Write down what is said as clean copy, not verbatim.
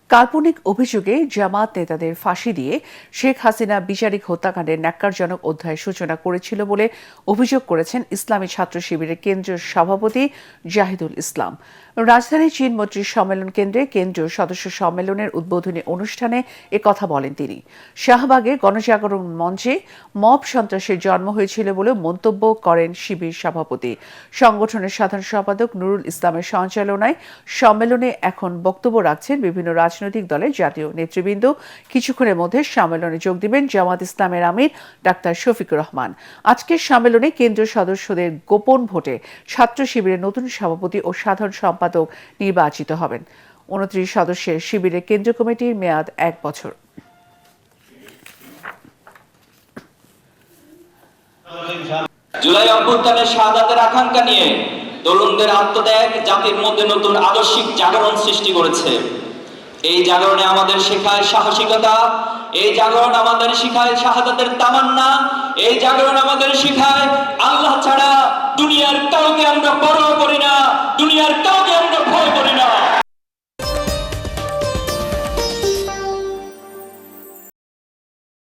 কাল্পনিক অভিযোগে জামাত নেতাদের ফাঁসি দিয়ে শেখ হাসিনা বিচারিক হত্যাকাণ্ডের ন্যাক্কারজনক অধ্যায়ের সূচনা করেছিল বলে অভিযোগ করেছেন ইসলামী ছাত্র শিবিরের কেন্দ্রীয় সভাপতি জাহিদুল ইসলাম। রাজধানীর চীন মৈত্রী সম্মেলন কেন্দ্রে কেন্দ্রীয় সদস্য সম্মেলনের উদ্বোধনী অনুষ্ঠানে একথা বলেন তিনি। শাহবাগে গণজাগরণ মঞ্চে মব সন্ত্রাসের জন্ম হয়েছিল বলে মন্তব্য করেন শিবির সভাপতি। সংগঠনের সাধারণ সম্পাদক নুরুল ইসলামের সঞ্চালনায় সম্মেলনে এখন বক্তব্য রাখছেন বিভিন্ন রাজনৈতিক দলের জাতীয় নেতৃবৃন্দ। কিছুক্ষণের মধ্যে সম্মেলনে যোগ দিবেন জামাত ইসলামের আমির ডাক্তার শফিকুর রহমান। আজকের সম্মেলনে কেন্দ্রীয় সদস্যদের গোপন ভোটে ছাত্র শিবিরের নতুন সভাপতি ও সাধারণ সম্পাদক নির্বাচিত হবেন। 29 সদস্যের শিবিরের কেন্দ্রীয় কমিটির মেয়াদ 1 বছর। জুলাই অভ্যুত্থানের শাহাদাতের আকাঙ্ক্ষা নিয়ে তরুণদের আত্মত্যাগ জাতির মধ্যে নতুন আদর্শিক জাগরণ সৃষ্টি করেছে। এই জাগরণে আমাদের শেখায় সাহসিকতা, এই জাগরণ আমাদের শেখায় শাহাদাতের তামান্না, এই জাগরণ আমাদের শেখায় আল্লাহ ছাড়া দুনিয়ার কাউকে আমরা বড়